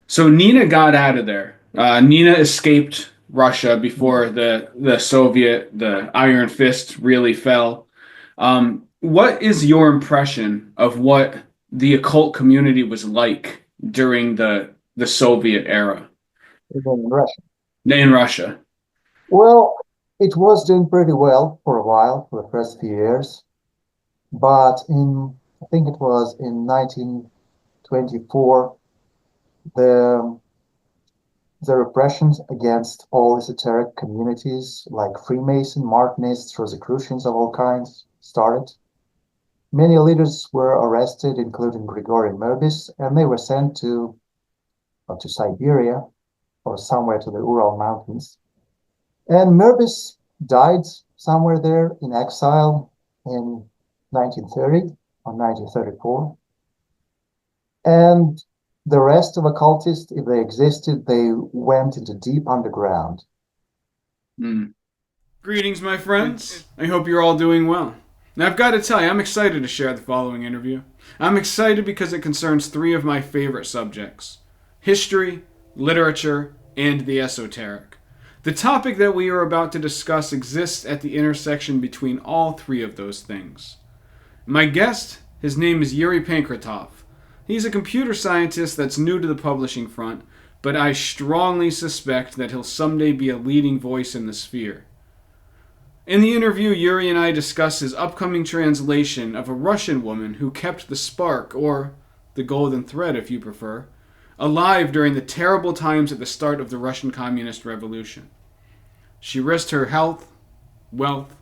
So Nina got out of there. Nina escaped Russia before the the Iron Fist really fell. What is your impression of what the occult community was like during the Soviet era In Russia. in Russia? Well, it was doing pretty well for a while, for the first few years, but I think it was in 1924, the the repressions against all esoteric communities like Freemason, Martinists, Rosicrucians of all kinds started. Many leaders were arrested, including Grigory Merbis, and they were sent to Siberia or somewhere to the Ural Mountains. And Merbis died somewhere there in exile in 1930 or 1934. And the rest of occultists, if they existed, they went into deep underground. Hmm. Greetings, my friends. I hope you're all doing well. Now, I've got to tell you, I'm excited to share the following interview. I'm excited because it concerns three of my favorite subjects: history, literature, and the esoteric. The topic that we are about to discuss exists at the intersection between all three of those things. My guest, his name is Yury Pankratov. He's a computer scientist that's new to the publishing front, but I strongly suspect that he'll someday be a leading voice in the sphere. In the interview, Yury and I discuss his upcoming translation of a Russian woman who kept the spark, or the golden thread if you prefer, alive during the terrible times at the start of the Russian Communist Revolution. She risked her health, wealth,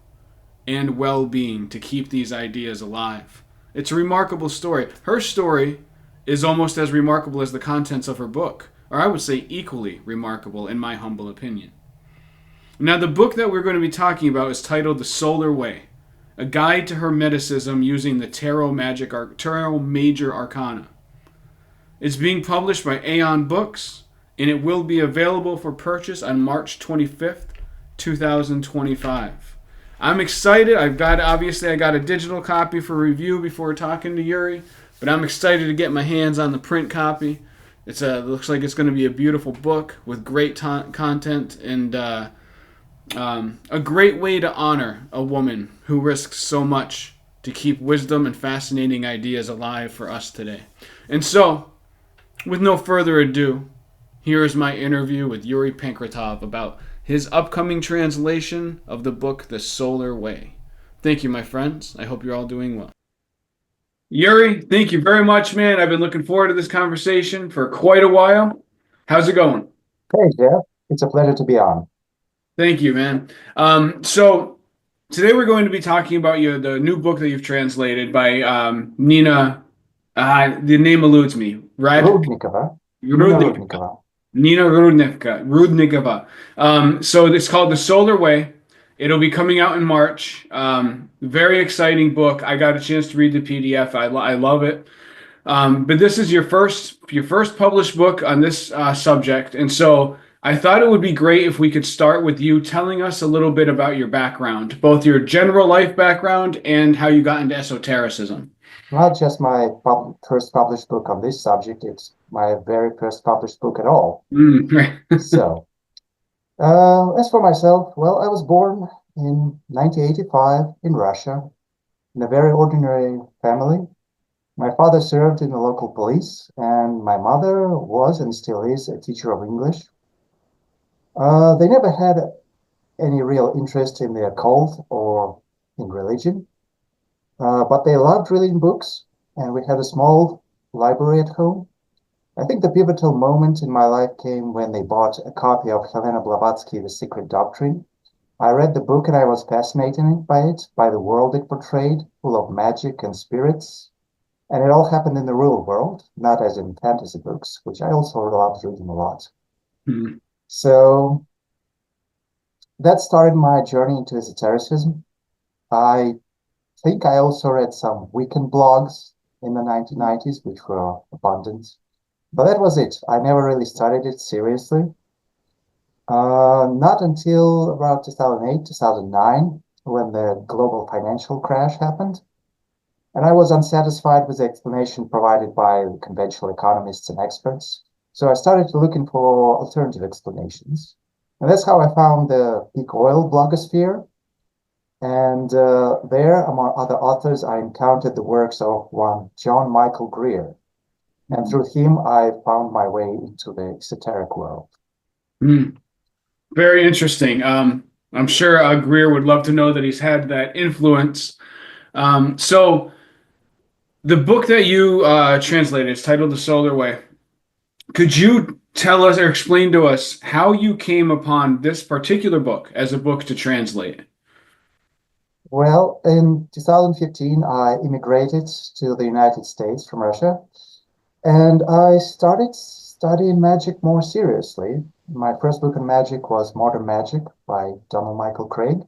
and well being to keep these ideas alive. It's a remarkable story. Her story is almost as remarkable as the contents of her book, or I would say equally remarkable in my humble opinion. Now, the book that we're going to be talking about is titled The Solar Way, a guide to Hermeticism using the Tarot Major Arcana. It's being published by Aeon Books, and it will be available for purchase on March 25th, 2025. I'm excited. I got a digital copy for review before talking to Yury, but I'm excited to get my hands on the print copy. It looks like it's going to be a beautiful book with great content and a great way to honor a woman who risks so much to keep wisdom and fascinating ideas alive for us today. And so, with no further ado, here is my interview with Yury Pankratov about his upcoming translation of the book The Solar Way. Thank you, my friends. I hope you're all doing well. Yury, thank you very much, man. I've been looking forward to this conversation for quite a while. How's it going? Hey, Jeff, it's a pleasure to be on. Thank you, man. So today we're going to be talking about the new book that you've translated by Nina. The name eludes me. Rudnikova, Nina Rudnikova. Rudnikova. Nina Rudnikova. So it's called The Solar Way. It'll be coming out in March. Very exciting book. I got a chance to read the PDF. I love it. But this is your first published book on this subject, and so I thought it would be great if we could start with you telling us a little bit about your background, both your general life background and how you got into esotericism. Not just my first published book on this subject, it's my very first published book at all. Right. So, as for myself, well, I was born in 1985 in Russia in a very ordinary family. My father served in the local police, and my mother was and still is a teacher of English. They never had any real interest in the occult or in religion, but they loved reading books, and we had a small library at home. I think the pivotal moment in my life came when they bought a copy of Helena Blavatsky, The Secret Doctrine. I read the book and I was fascinated by it, by the world it portrayed, full of magic and spirits. And it all happened in the real world, not as in fantasy books, which I also loved reading a lot. Hmm. So that started my journey into esotericism. I think I also read some weekend blogs in the 1990s, which were abundant. But that was it. I never really studied it seriously. Not until about 2008, 2009, when the global financial crash happened. And I was unsatisfied with the explanation provided by conventional economists and experts. So I started looking for alternative explanations. And that's how I found the peak oil blogosphere. And there, among other authors, I encountered the works of one John Michael Greer. And through him, I found my way into the esoteric world. Mm. Very interesting. I'm sure Greer would love to know that he's had that influence. So the book that you translated is titled The Solar Way. Could you tell us or explain to us how you came upon this particular book as a book to translate? Well, in 2015, I immigrated to the United States from Russia, and I started studying magic more seriously. My first book on magic was Modern Magic by Donald Michael Craig.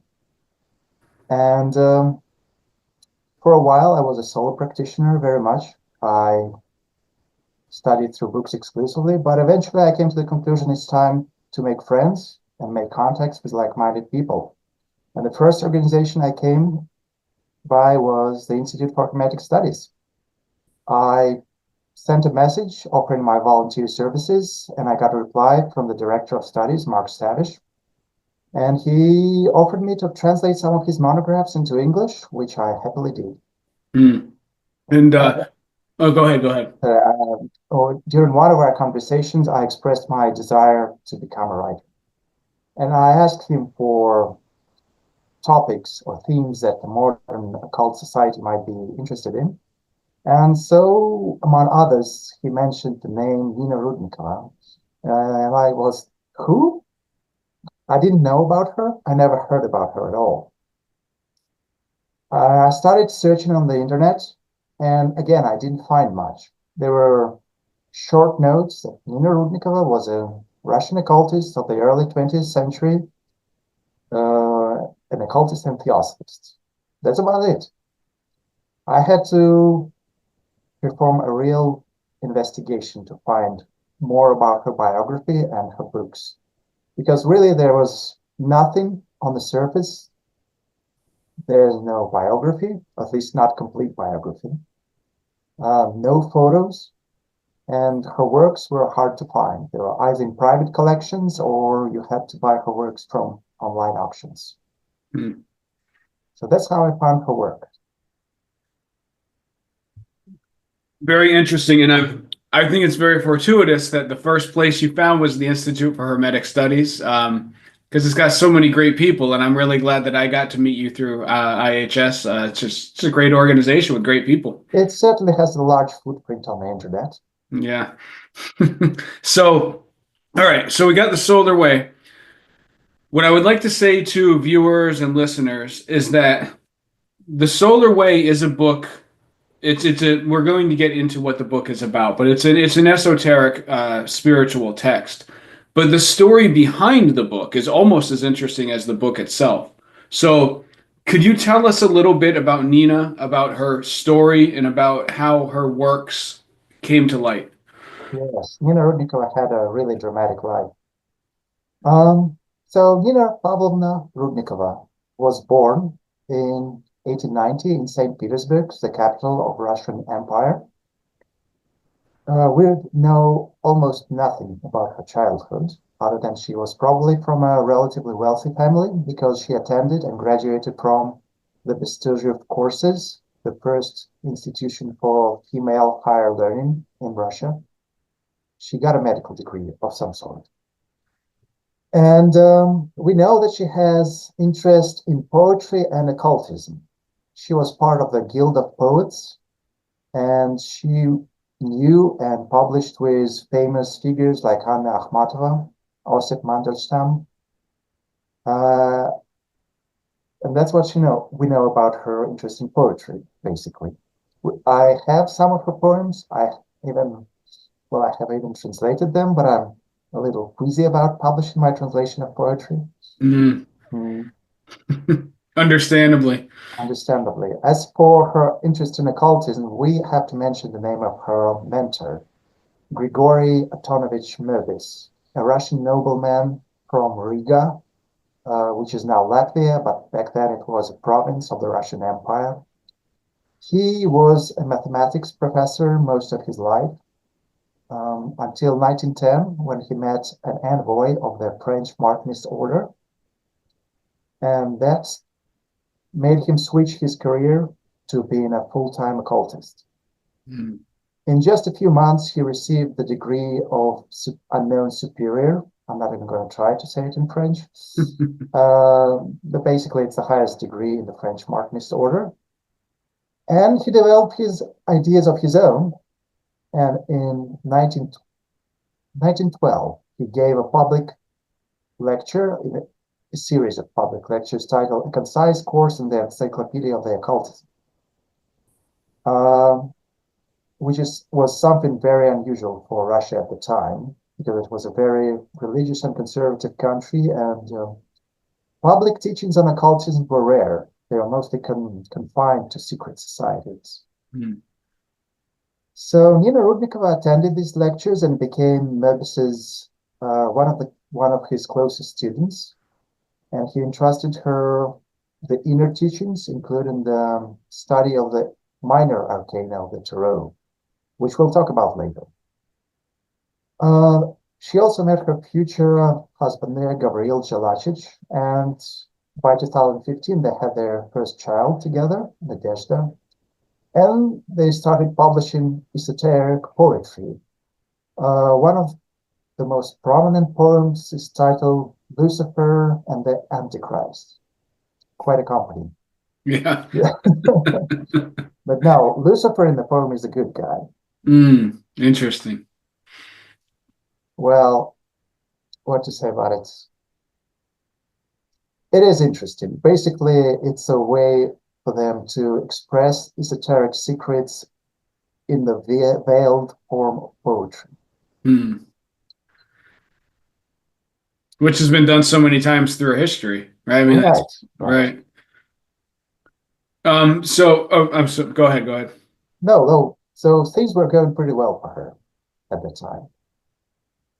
And for a while, I was a solo practitioner very much. I studied through books exclusively, but eventually I came to the conclusion it's time to make friends and make contacts with like-minded people. And the first organization I came by was the Institute for Hermetic Studies. I sent a message offering my volunteer services, and I got a reply from the director of studies, Mark Stavish. And he offered me to translate some of his monographs into English, which I happily did. Mm. And Uh, oh, go ahead, go ahead. During one of our conversations, I expressed my desire to become a writer. And I asked him for topics or themes that the modern occult society might be interested in. And so, among others, he mentioned the name Nina Rudnikova. And I was, who? I didn't know about her. I never heard about her at all. I started searching on the internet, and again, I didn't find much. There were short notes that Nina Rudnikova was a Russian occultist of the early 20th century, an occultist and theosophist. That's about it. I had to perform a real investigation to find more about her biography and her books, because really there was nothing on the surface. There's no biography, at least not complete biography, no photos, and her works were hard to find. They were either in private collections or you had to buy her works from online auctions. Mm. So that's how I found her work. Very interesting, and I think it's very fortuitous that the first place you found was the Institute for Hermetic Studies, because it's got so many great people, and I'm really glad that I got to meet you through IHS. It's a great organization with great people. It certainly has a large footprint on the internet. Yeah. So, all right. So we got the Solar Way. What I would like to say to viewers and listeners is that the Solar Way is a book. It's a we're going to get into what the book is about, but it's an esoteric spiritual text. But the story behind the book is almost as interesting as the book itself. So, could you tell us a little bit about Nina, about her story, and about how her works came to light? Yes, Nina Rudnikova had a really dramatic life. So Nina Pavlovna Rudnikova was born in 1890 in St. Petersburg, the capital of Russian Empire. We know almost nothing about her childhood, other than she was probably from a relatively wealthy family because she attended and graduated from the Bestujev courses, the first institution for female higher learning in Russia. She got a medical degree of some sort. And we know that she has interest in poetry and occultism. She was part of the Guild of Poets, and she knew and published with famous figures like Anna Akhmatova, Osip Mandelstam. And that's what we know about her interest in poetry, basically. I have some of her poems. I have even translated them, but I'm a little queasy about publishing my translation of poetry. Mm. Mm, Understandably. Understandably. As for her interest in occultism, we have to mention the name of her mentor, Grigory Antonovich Mervis, a Russian nobleman from Riga, which is now Latvia, but back then it was a province of the Russian Empire. He was a mathematics professor most of his life, until 1910, when he met an envoy of the French Martinist order, and that made him switch his career to being a full-time occultist. Mm. In just a few months, he received the degree of unknown superior. I'm not even going to try to say it in French. But basically, it's the highest degree in the French Martinist order. And he developed his ideas of his own. And in 1912, he gave a public lecture, a series of public lectures titled A Concise Course in the Encyclopedia of the Occultism, which was something very unusual for Russia at the time, because it was a very religious and conservative country, and public teachings on occultism were rare. They were mostly confined to secret societies. Mm. So Nina Rudnikova attended these lectures and became Möbis's one of his closest students, and he entrusted her the inner teachings, including the study of the minor arcana of the tarot, which we'll talk about later. She also met her future husband there, Gavril Jalachich, and by 2015 they had their first child together, Nadezhda, and they started publishing esoteric poetry. One of the most prominent poems is titled Lucifer and the Antichrist. Quite a company. Yeah. But no, Lucifer in the poem is a good guy. Interesting. Well, what to say about it? It is interesting. Basically, it's a way for them to express esoteric secrets in the veiled form of poetry. Which has been done so many times through history, right? I mean, right. Go ahead. No. So things were going pretty well for her at the time.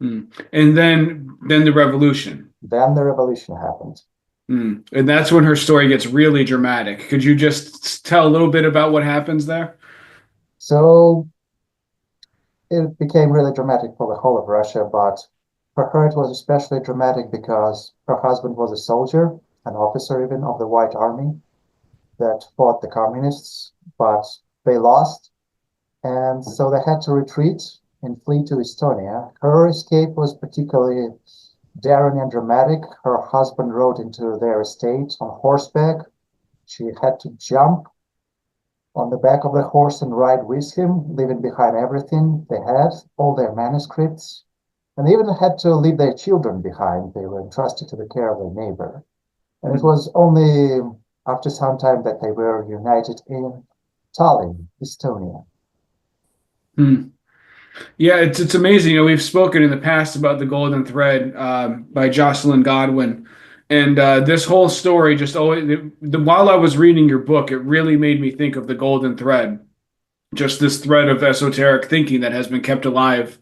And then the revolution. Then the revolution happened. And that's when her story gets really dramatic. Could you just tell a little bit about what happens there? So it became really dramatic for the whole of Russia, but for her it was especially dramatic because her husband was a soldier, an officer even of the White Army that fought the communists, but they lost, and so they had to retreat and flee to Estonia. Her escape was particularly daring and dramatic. Her husband rode into their estate on horseback. She had to jump on the back of the horse and ride with him, leaving behind everything they had, all their manuscripts, and even had to leave their children behind. They were entrusted to the care of their neighbor. And it was only after some time that they were united in Tallinn, Estonia. Yeah, it's amazing. You know, we've spoken in the past about the Golden Thread by Jocelyn Godwin, and this whole story just always. While I was reading your book, it really made me think of the Golden Thread, just this thread of esoteric thinking that has been kept alive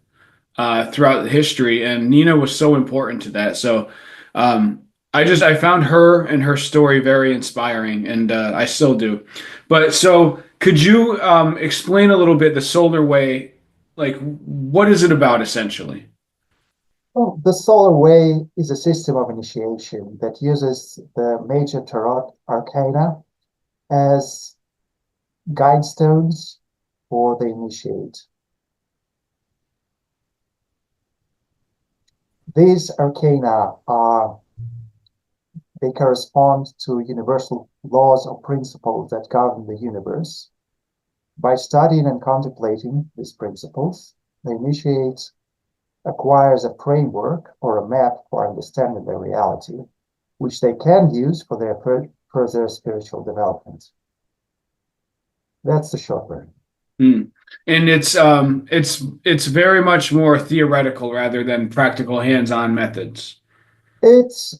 throughout history, and Nina was so important to that. So, I found her and her story very inspiring, and I still do. But so, could you explain a little bit the solar way? Like, what is it about essentially? Well, the solar way is a system of initiation that uses the major tarot arcana as guide stones for the initiate. These arcana they correspond to universal laws or principles that govern the universe. By studying and contemplating these principles, the initiate acquires a framework or a map for understanding their reality, which they can use for their further spiritual development. That's the short version. And it's very much more theoretical rather than practical hands-on methods. Yes,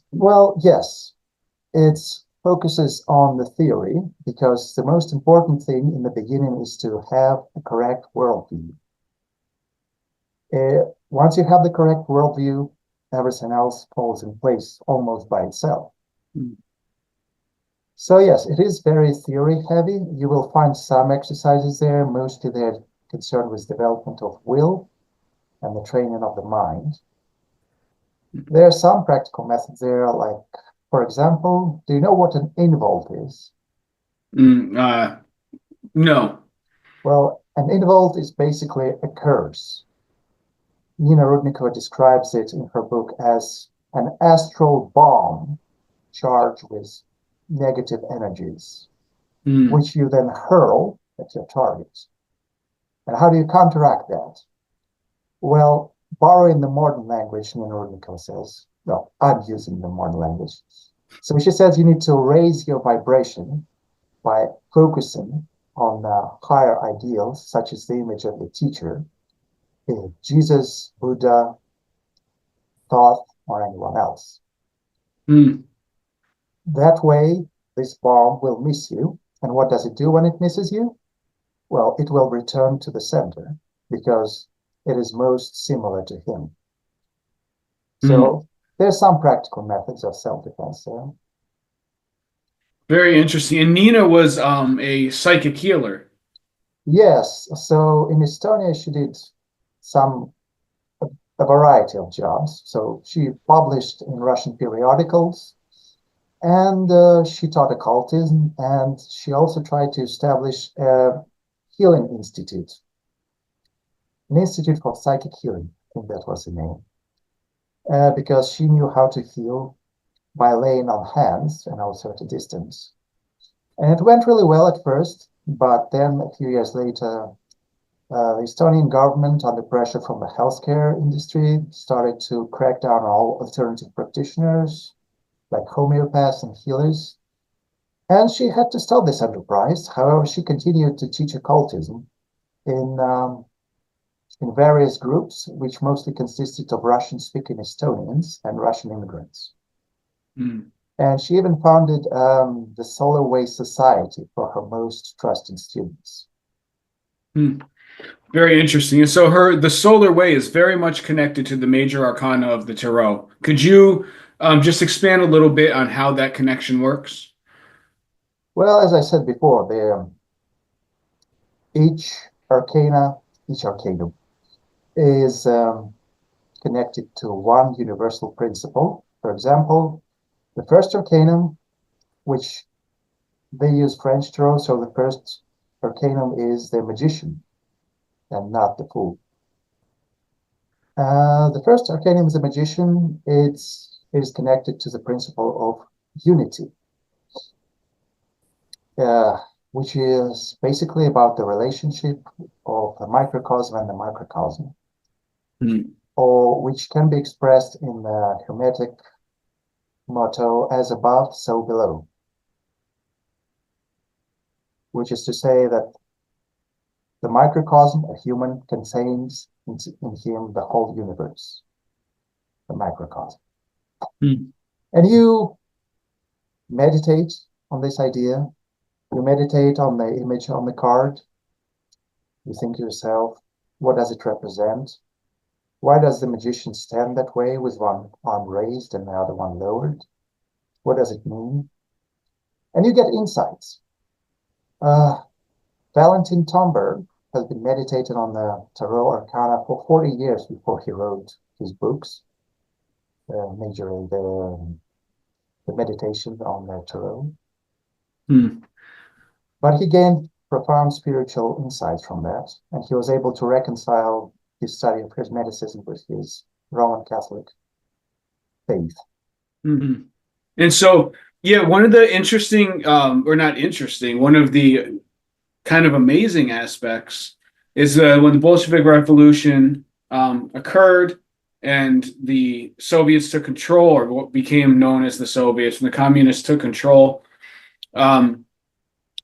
it focuses on the theory because the most important thing in the beginning is to have a correct worldview. Once you have the correct worldview, everything else falls in place almost by itself. So yes, it is very theory heavy. You will find some exercises there. Mostly they're concerned with development of will. and the training of the mind. There are some practical methods there, like, for example, do you know what an involt is? Mm, no. Well, an involt is basically a curse. Nina Rudnikova describes it in her book as an astral bomb charged with negative energies, Mm, which you then hurl at your target. And how do you counteract that? Well, borrowing the modern language, Nina Rudnikova says, well, I'm using the modern language. So she says you need to raise your vibration by focusing on higher ideals, such as the image of the teacher, Jesus, Buddha, Thoth, or anyone else. mm, That way, this bomb will miss you. And what does it do when it misses you? Well, it will return to the center because it is most similar to him. mm. So there's some practical methods of self-defense there. Very interesting. And Nina was a psychic healer. Yes, so in Estonia, she did some a variety of jobs. So she published in Russian periodicals, and she taught occultism, and she also tried to establish a healing institute, an institute for psychic healing. I think that was the name, because she knew how to heal by laying on hands and also at a distance. And it went really well at first, but then a few years later, the Estonian government, under pressure from the healthcare industry, started to crack down on all alternative practitioners, like homeopaths and healers. And she had to stop this enterprise. However, she continued to teach occultism in, um, in various groups, which mostly consisted of Russian-speaking Estonians and Russian immigrants. Mm, And she even founded the Solar Way Society for her most trusted students. mm. Very interesting. And so the solar way is very much connected to the major arcana of the tarot. Could you just expand a little bit on how that connection works? Well, as I said before, each arcana, each arcanum is connected to one universal principle. For example, the first arcanum, which they use French tarot, so the first arcanum is the magician and not the fool. The first arcanum is the magician. It is connected to the principle of unity, uh, which is basically about the relationship of the microcosm and the microcosm, Mm, or which can be expressed in the Hermetic motto as above, so below, which is to say that the microcosm, a human, contains in him the whole universe, the microcosm. mm, And you meditate on this idea, you meditate on the image on the card, you think to yourself, what does it represent? Why does the magician stand that way with one arm raised and the other one lowered? What does it mean? And you get insights. Uh, Valentin Tomberg has been meditating on the Tarot Arcana for 40 years before he wrote his books, majorly the meditation on the Tarot. mm. But he gained profound spiritual insights from that, and he was able to reconcile his study of Hermeticism with his Roman Catholic faith. Mhm. And so, yeah, one of the interesting, or not interesting, one of the kind of amazing aspects is when the Bolshevik Revolution occurred and the Soviets took control, or what became known as the Soviets, and the communists took control. Um,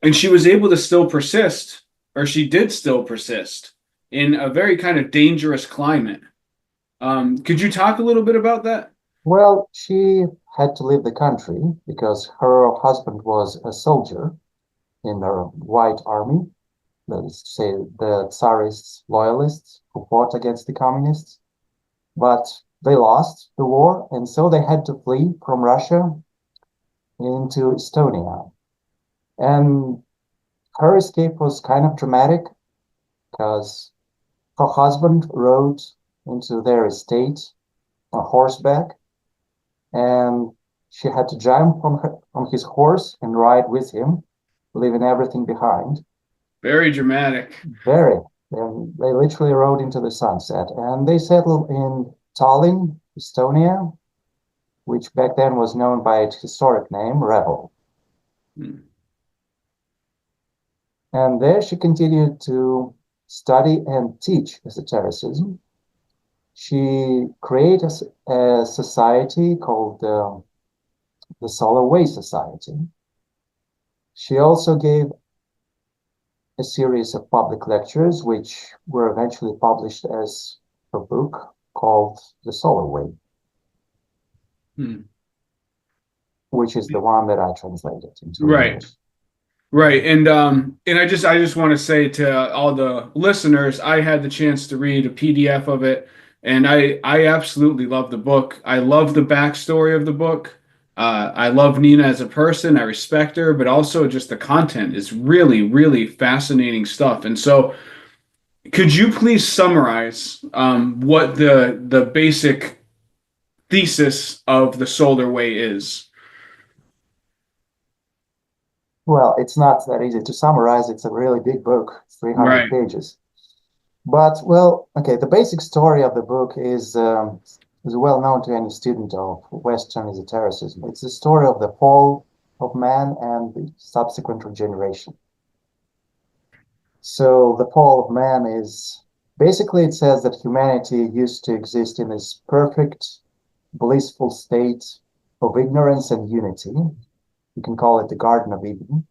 and she was able to still persist, or she did still persist in a very kind of dangerous climate. Could you talk a little bit about that? Well, she had to leave the country because her husband was a soldier in the White Army, that is to say, the Tsarist loyalists who fought against the communists. But they lost the war, and so they had to flee from Russia into Estonia. And her escape was kind of dramatic because her husband wrote into their estate on horseback, and she had to jump on his horse and ride with him, leaving everything behind. Very dramatic. Very. And they literally rode into the sunset, and they settled in Tallinn, Estonia, which back then was known by its historic name, Revel. Hmm. And there she continued to study and teach esotericism. She created a society called the Solar Way Society. She also gave a series of public lectures, which were eventually published as a book called The Solar Way, Hmm. which is the one that I translated into Right. English. Right. And I just want to say to all the listeners, I had the chance to read a PDF of it, and I absolutely love the book. I love the backstory of the book. I love Nina as a person. I respect her, but also just the content is really, really fascinating stuff. And so, could you please summarize what the basic thesis of the Solar Way is? Well, it's not that easy to summarize. It's a really big book, 300 Right. pages. But, well, okay, the basic story of the book is well known to any student of Western esotericism. It's the story of the fall of man and the subsequent regeneration. So the fall of man is basically, it says that humanity used to exist in this perfect, blissful state of ignorance and unity. You can call it the Garden of Eden.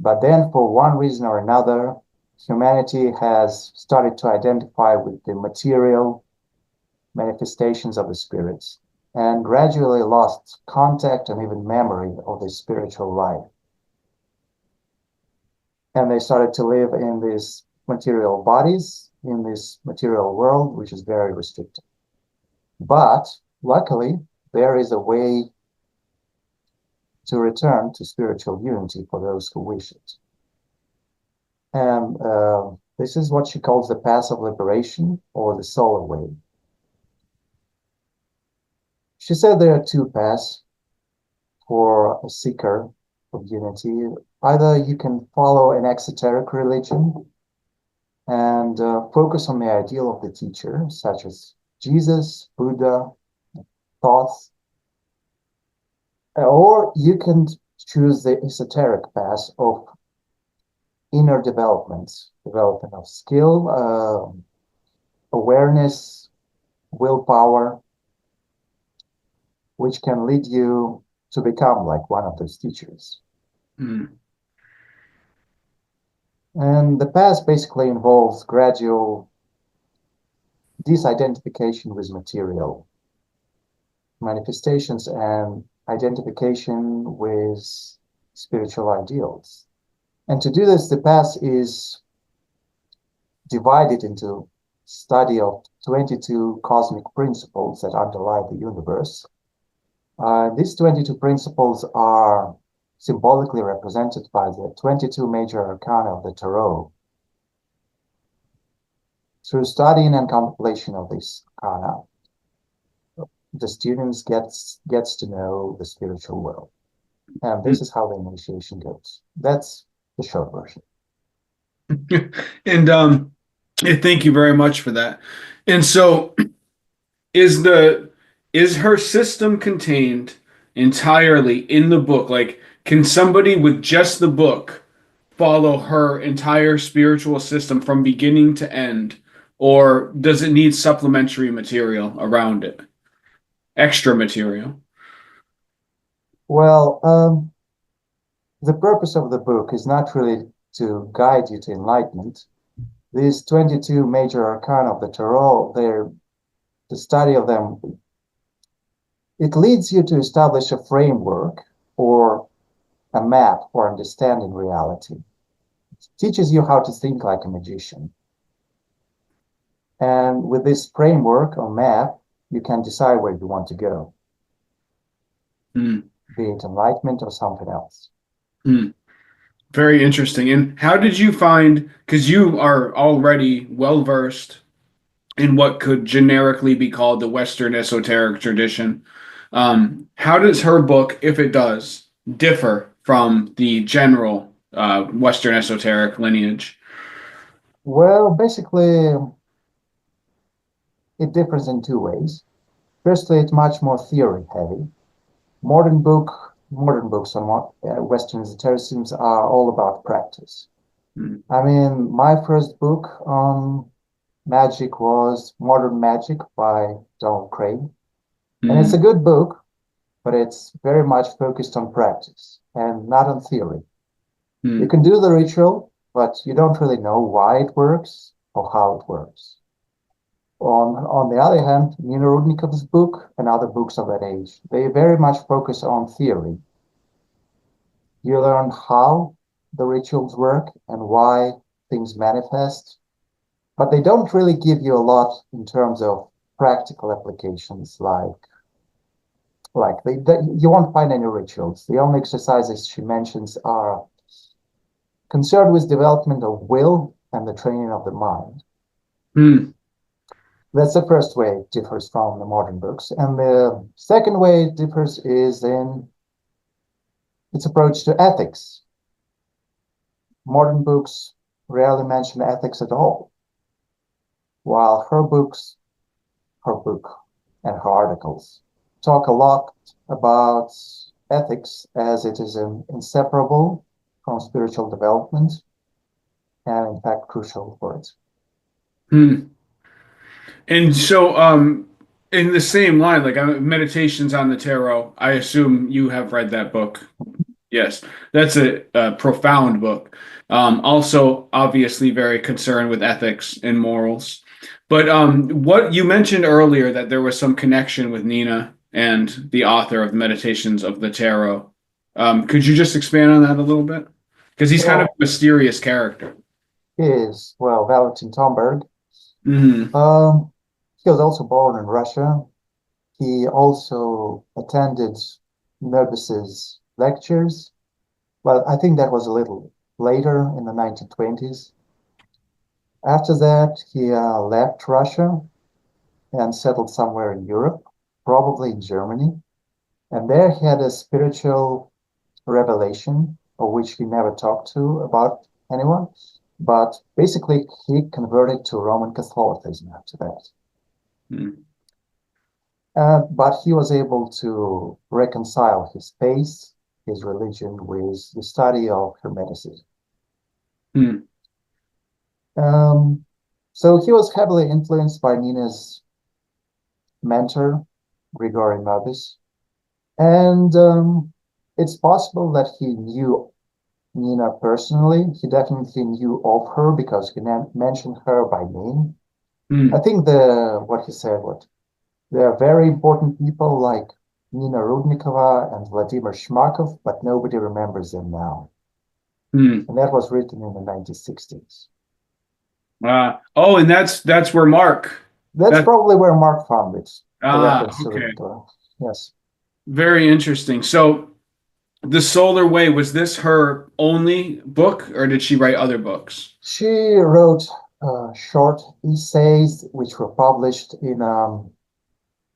But then, for one reason or another, humanity has started to identify with the material manifestations of the spirits and gradually lost contact and even memory of the spiritual life. And they started to live in these material bodies, in this material world, which is very restricted. But luckily, there is a way to return to spiritual unity for those who wish it. And this is what she calls the path of liberation, or the solar way. She said there are two paths for a seeker of unity. Either you can follow an exoteric religion and focus on the ideal of the teacher, such as Jesus, Buddha, thoughts, or you can choose the esoteric path of inner development of skill, awareness, willpower, which can lead you to become like one of those teachers. Hmm. And the path basically involves gradual disidentification with material manifestations and identification with spiritual ideals. And to do this, the path is divided into study of 22 cosmic principles that underlie the universe. These 22 principles are symbolically represented by the 22 major arcana of the Tarot. Through studying and contemplation of this arcana, the students gets to know the spiritual world. And this is how the initiation goes. That's the short version. And thank you very much for that. And so is the is her system contained entirely in the book? Like, can somebody with just the book follow her entire spiritual system from beginning to end, or does it need supplementary material around it? Extra material? Well, the purpose of the book is not really to guide you to enlightenment. These 22 major arcana of the Tarot, the study of them, it leads you to establish a framework or a map for understanding reality. It teaches you how to think like a magician. And with this framework or map, you can decide where you want to go, Hmm. be it enlightenment or something else. Hmm. Very interesting. And how did you find, because you are already well versed in what could generically be called the Western esoteric tradition. How does her book, if it does, differ from the general Western esoteric lineage? Well, basically, it differs in two ways. Firstly, it's much more theory heavy. Modern books on Western esotericism are all about practice. Mm. I mean, my first book on magic was Modern Magic by Donald Craig. And it's Mm. a good book, but it's very much focused on practice and not on theory. You Mm. can do the ritual, but you don't really know why it works or how it works. On the other hand, Nina Rudnikova's book and other books of that age, they very much focus on theory. You learn how the rituals work and why things manifest, but they don't really give you a lot in terms of practical applications you won't find any rituals. The only exercises she mentions are concerned with development of will and the training of the mind. Mm. That's the first way it differs from the modern books. And the second way it differs is in its approach to ethics. Modern books rarely mention ethics at all, while her book and her articles talk a lot about ethics as it is inseparable from spiritual development and in fact crucial for it. Mm. And so, in the same line, like Meditations on the Tarot, I assume you have read that book. Yes, that's a profound book. Also, obviously, very concerned with ethics and morals. But what you mentioned earlier that there was some connection with Nina and the author of the Meditations of the Tarot. Could you just expand on that a little bit? Because he's kind of Well, a mysterious character. Valentin Tomberg. Hmm. He was also born in Russia. He also attended Nervous's lectures. Well, I think that was a little later in the 1920s. After that, he left Russia and settled somewhere in Europe, probably in Germany. And there he had a spiritual revelation, of which he never talked to about anyone. But basically, he converted to Roman Catholicism after that. But he was able to reconcile his faith, his religion, with the study of Hermeticism. Hmm. Um, so he was heavily influenced by Nina's mentor, Grigory Mabis, and it's possible that he knew Nina personally. He definitely knew of her because he mentioned her by name. I Hmm. think what he said, what there are very important people like Nina Rudnikova and Vladimir Shmakov, but nobody remembers them now. Hmm. And that was written in the 1960s. Oh, and that's where Mark. That's That probably where Mark found it, the reference to okay. Rudnikova. Yes. Very interesting. So, The Solar Way, was this her only book, or did she write other books? She wrote short essays which were published in a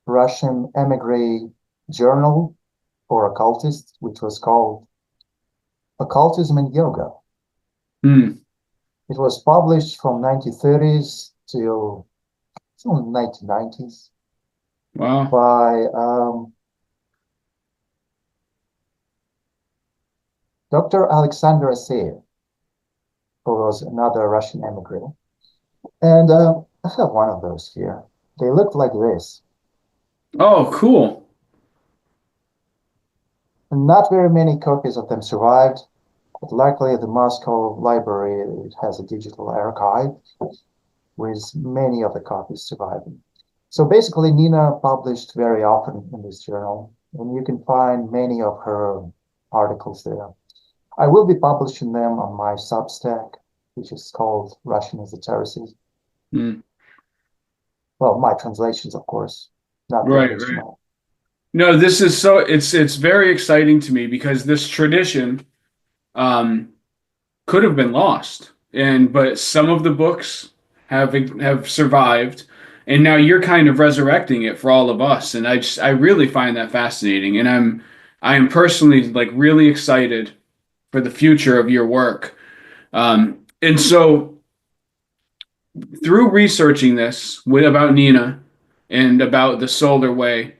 Russian emigre journal for occultists, which was called Occultism and Yoga. Hmm. It was published from 1930s till 1990s Wow. by Dr. Alexander Aseev, who was another Russian immigrant. And I have one of those here. They look like this. Oh, cool. And not very many copies of them survived, but luckily the Moscow library it has a digital archive with many of the copies surviving. So basically, Nina published very often in this journal, and you can find many of her articles there. I will be publishing them on my Substack, which is called Russian Esotericism. Hmm. Well, my translations, of course, not the Right, right. original. No, this is it's very exciting to me because this tradition um could have been lost. And but some of the books have survived. and now you're kind of resurrecting it for all of us. And I really find that fascinating. And I am personally like really excited for the future of your work. And so through researching this about Nina and about the solar way,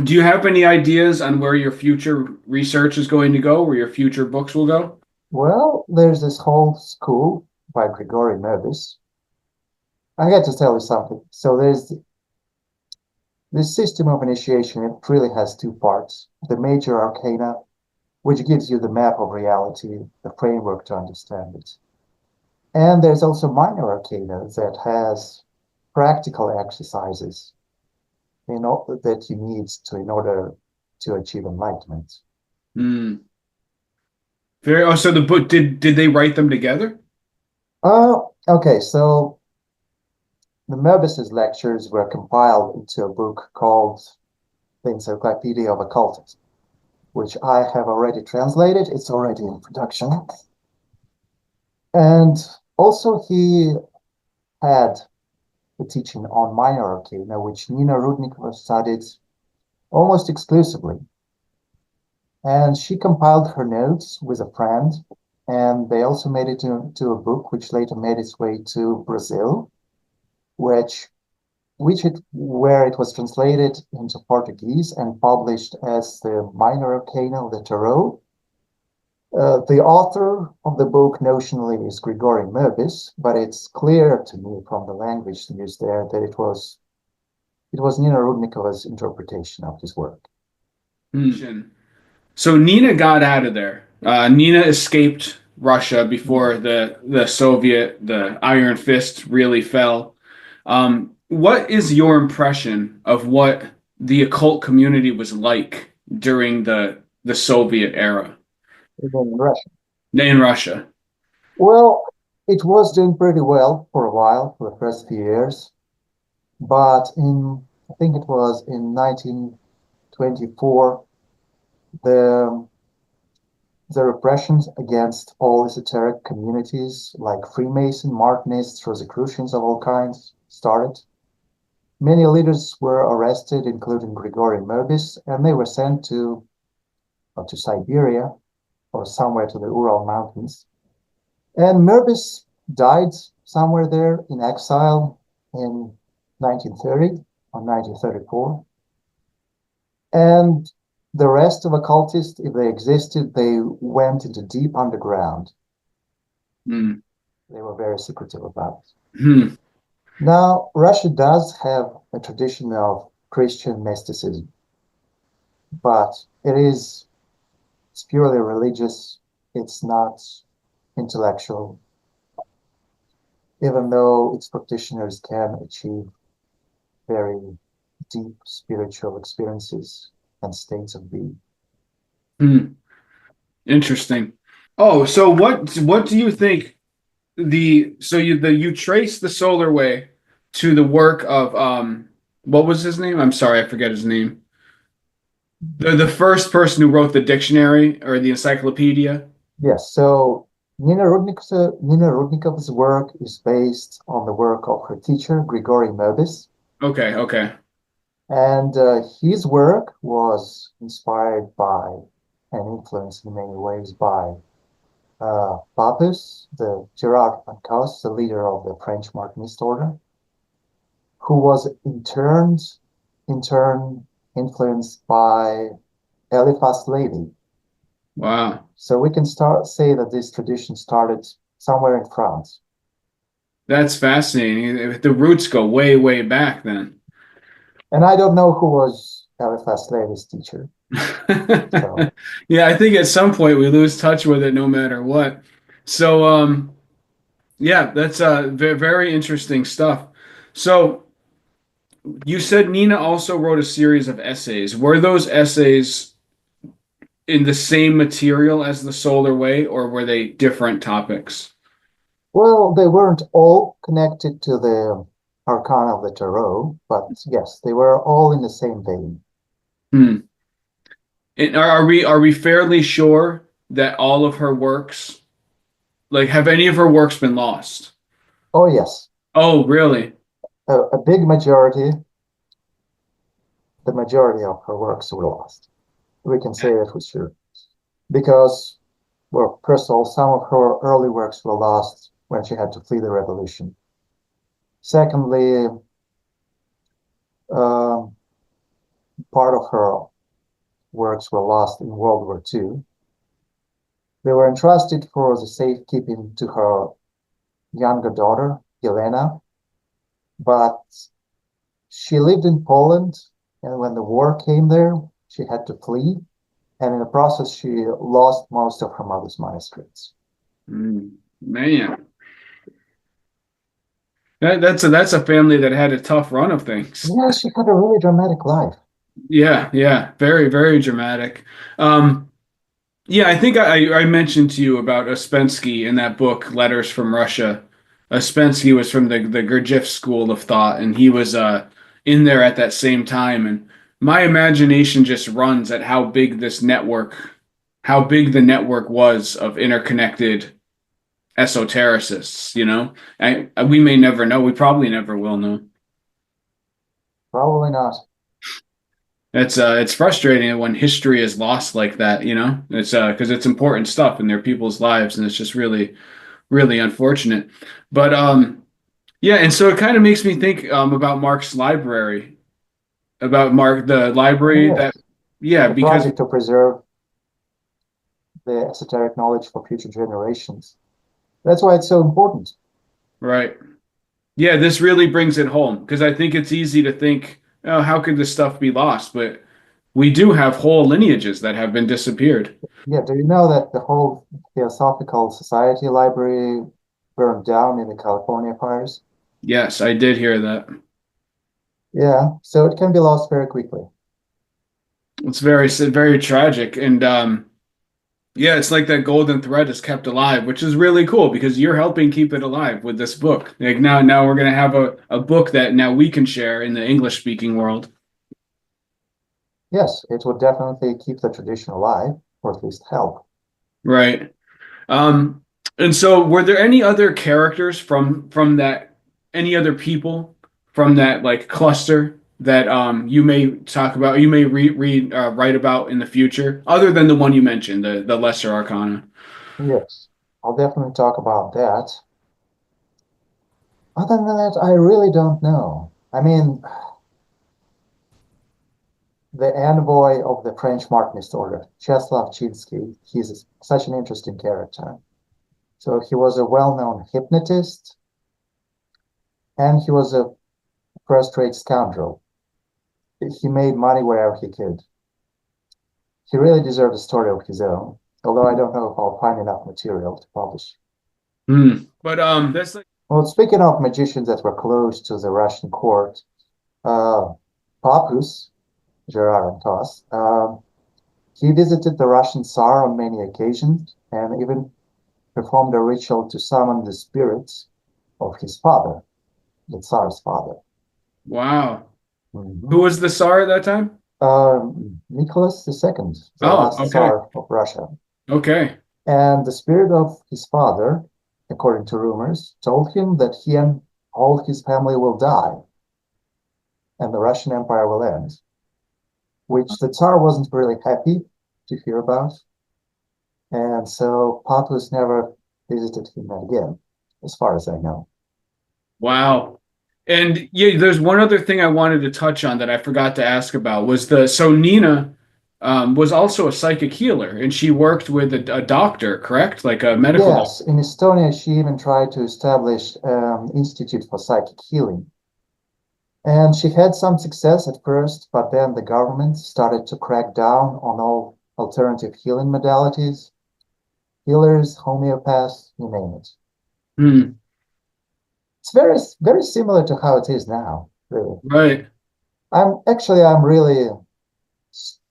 do you have any ideas on where your future research is going to go, where your future books will go? Well, there's this whole school by Grigory Merbis. I got to tell you something. So there's this system of initiation. It really has two parts. The major arcana, which gives you the map of reality, the framework to understand it. And there's also minor arcana that has practical exercises that you need in order to achieve enlightenment. Hmm. Very. Oh, so the book did they write them together? Okay, so the Merbis's lectures were compiled into a book called The Encyclopedia of Occultism, which I have already translated. It's already in production. And also he had the teaching on minor arcana, which Nina Rudnikova studied almost exclusively. And she compiled her notes with a friend, and they also made it into a book, which later made its way to Brazil, where it was translated into Portuguese and published as the Minor Arcana of the Tarot. The author of the book notionally is Grigory Merbis, but it's clear to me from the language used there that it was Nina Rudnikova's interpretation of his work. Hmm. So Nina got out of there. Nina escaped Russia before the Iron Fist really fell. What is your impression of what the occult community was like during the Soviet era Even in Russia. in Russia? Well, it was doing pretty well for a while, for the first few years, but I think it was in 1924, the the repressions against all esoteric communities like Freemason, Martinists, Rosicrucians of all kinds started. Many leaders were arrested, including Grigory Merbis, and they were sent to Siberia or somewhere to the Ural Mountains. And Merbis died somewhere there in exile in 1930 or 1934. And the rest of occultists, if they existed, they went into deep underground. Hmm. They were very secretive about it. Hmm. Now, Russia does have a tradition of Christian mysticism, but it's purely religious. It's not intellectual, even though its practitioners can achieve very deep spiritual experiences and states of being. Hmm. Interesting. Oh, so what do you think you trace the solar way to the work of what was his name? I'm sorry, I forget his name. The first person who wrote the dictionary or the encyclopedia. Yes, so Nina Rudnikova's work is based on the work of her teacher, Grigory Merbis. Okay, okay. And his work was inspired by and influenced in many ways by Papus, the Gerard Pankratov, the leader of the French Martinist order, who was in turn influenced by Eliphas Levi. Wow. So we can say that this tradition started somewhere in France. That's fascinating. The roots go way, way back then. And I don't know who was Eliphas Levi's teacher. So Yeah, I think at some point we lose touch with it no matter what. So, yeah, that's very interesting stuff. So, you said Nina also wrote a series of essays. Were those essays in the same material as the Solar Way, or were they different topics? well, they weren't all connected to the Arcana of the Tarot, but yes, they were all in the same vein. Hmm. And are we fairly sure that all of her works, like, have any of her works been lost? Oh, yes. Oh, really? a big majority, the majority of her works were lost. We can say that for sure. Because, well, first of all, some of her early works were lost when she had to flee the revolution. Secondly, um, part of her works were lost in World War II. They were entrusted for the safekeeping to her younger daughter, Helena, but she lived in Poland, and when the war came there, she had to flee, and in the process, she lost most of her mother's manuscripts. Man, that's a family that had a tough run of things. Yeah, she had a really dramatic life. Yeah, yeah, very, very dramatic. Um, yeah, I think I mentioned to you about Ouspensky in that book, Letters from Russia. Ouspensky was from the Gurdjieff school of thought, and he was in there at that same time. And my imagination just runs at how big the network was of interconnected esotericists, you know? We may never know. We probably never will know. Probably not. It's frustrating when history is lost like that, you know? It's because it's important stuff in their people's lives, and it's just really, really unfortunate. But yeah, and so it kind of makes me think about Mark's library, about Mark the library Yes, that yeah, the because project to preserve the esoteric knowledge for future generations. That's why it's so important. right. Yeah, this really brings it home because I think it's easy to think, oh, how could this stuff be lost? But we do have whole lineages that have been disappeared. Yeah, do you know that the whole Theosophical Society library burned down in the California fires? Yes, I did hear that. Yeah, so it can be lost very quickly. It's very, very tragic. And yeah, it's like that golden thread is kept alive, which is really cool because you're helping keep it alive with this book. Like now we're gonna have a book that now we can share in the English speaking world. Yes, it would definitely keep the tradition alive, or at least help. Right. Um, and so were there any other characters from that any other people from that like cluster that you may talk about, you may read write about in the future, other than the one you mentioned, the Lesser Arcana? Yes, I'll definitely talk about that. Other than that, I really don't know. I mean, the envoy of the French Martinist order, Czeslaw Chinsky, such an interesting character. So he was a well-known hypnotist, and he was a first-rate scoundrel. He made money wherever he could. He really deserved a story of his own, although I don't know if I'll find enough material to publish. But that's like Well, speaking of magicians that were close to the Russian court, uh, Papus, Gerard Toss, he visited the Russian Tsar on many occasions and even performed a ritual to summon the spirits of his father, the Tsar's father. wow. Who Mhm. was the Tsar at that time? Nicholas II, the Oh, last okay. Tsar of Russia. Okay. And the spirit of his father, according to rumors, told him that he and all his family will die and the Russian Empire will end, which the Tsar wasn't really happy to hear about. And so Papus never visited him again, as far as I know. Wow. And yeah, there's one other thing I wanted to touch on that I forgot to ask about was the so Nina was also a psychic healer and she worked with a doctor, correct? Like a medical doctor. Yes, in Estonia, she even tried to establish an institute for psychic healing. And she had some success at first, but then the government started to crack down on all alternative healing modalities, healers, homeopaths, you name it. Hmm. It's very, very similar to how it is now, really. Right. I'm really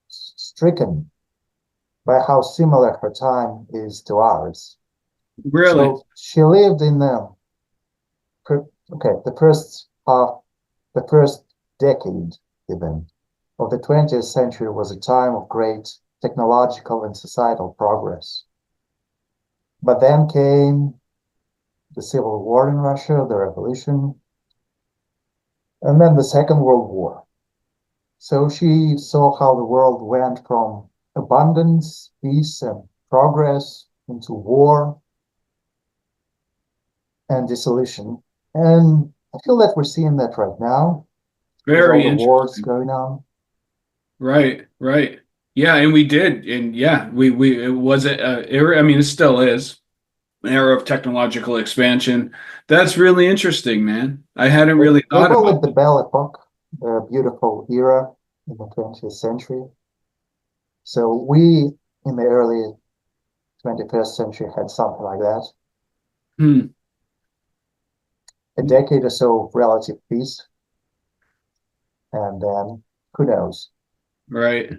stricken by how similar her time is to ours. Really. So she lived in okay, the first decade even of the 20th century was a time of great technological and societal progress. But then came the civil war in Russia, the revolution, and then the Second World War. So she saw how the world went from abundance, peace, and progress into war and dissolution. And I feel that we're seeing that right now with all Very the wars interesting. going on. Right, right. Yeah, and we did, and yeah, we it was a era. I mean, it still is an era of technological expansion. That's really interesting, man. I hadn't They, really they thought call about it the that. Belle Epoque, the beautiful era in the 20th century. So we, in the early 21st century, had something like that. Hmm. A decade or so of relative peace, and then who knows? Right.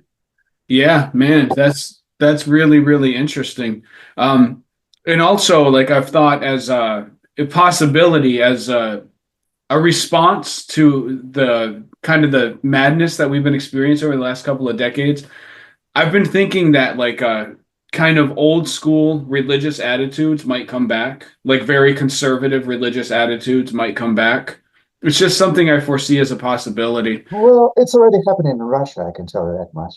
Yeah, man, that's really, really interesting. Um, and also, like I've thought as a possibility as a response to the kind of the madness that we've been experiencing over the last couple of decades. I've been thinking that like kind of old school religious attitudes might come back, like very conservative religious attitudes might come back. It's just something I foresee as a possibility. Well, it's already happening in Russia, I can tell you that much.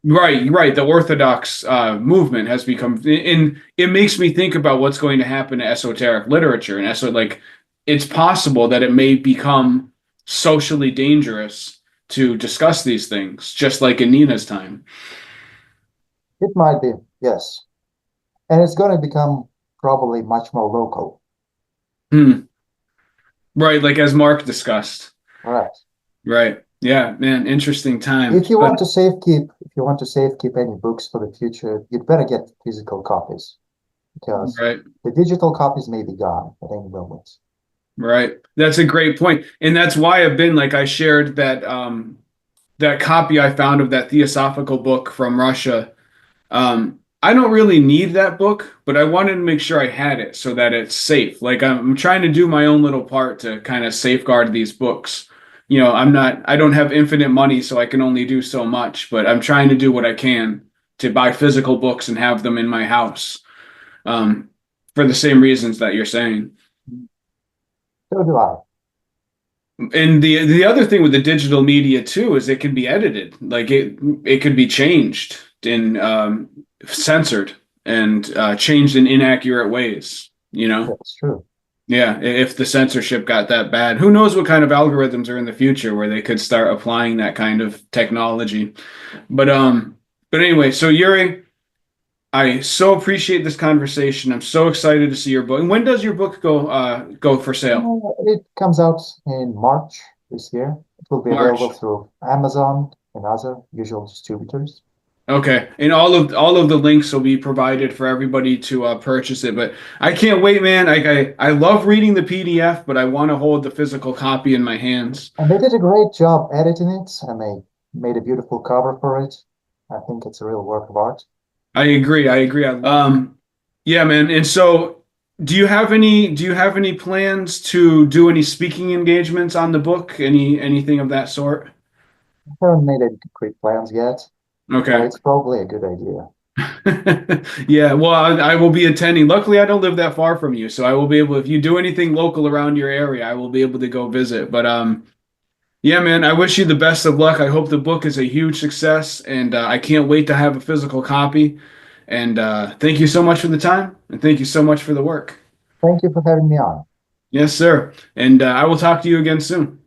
Right, right. The Orthodox movement has become, and it makes me think about what's going to happen to esoteric literature, and like it's possible that it may become socially dangerous to discuss these things, just like in Nina's time. It might be, yes. And it's going to become probably much more local. Hmm. Right, like as Mark discussed. All right. Right. Yeah, man, interesting If times. you But want to safekeep, if you want to safekeep any books for the future, you'd better get physical copies because right, the digital copies may be gone at any moment. right. That's a great point. And that's why I've been like I shared that that copy I found of that theosophical book from Russia. I don't really need that book, but I wanted to make sure I had it so that it's safe. Like I'm trying to do my own little part to kind of safeguard these books. You know, I don't have infinite money, so I can only do so much, but I'm trying to do what I can to buy physical books and have them in my house, um, for the same reasons that you're saying. So do I. And the other thing with the digital media too is it can be edited. Like it could be changed and censored and changed in inaccurate ways, you know? That's true. Yeah, if the censorship got that bad, who knows what kind of algorithms are in the future where they could start applying that kind of technology. But but anyway, so Yuri, I so appreciate this conversation. I'm so excited to see your book. And when does your book go for sale? It comes out in March this year. It will be available March. through Amazon and other usual distributors. Okay, and all of the links will be provided for everybody to purchase it. But I can't wait, man. I love reading the PDF, but I want to hold the physical copy in my hands. And they did a great job editing it, and they made a beautiful cover for it. I think it's a real work of art. I agree. I agree. Yeah, man. And so, do you have any plans to do any speaking engagements on the book? Anything of that sort? I haven't made any concrete plans yet, but Okay. it's probably a good idea. Yeah, well, I will be attending. Luckily, I don't live that far from you, so I will be able, if you do anything local around your area, I will be able to go visit. But yeah, man, I wish you the best of luck. I hope the book is a huge success, and I can't wait to have a physical copy. And thank you so much for the time, and thank you so much for the work. Thank you for having me on. Yes, sir. And I will talk to you again soon.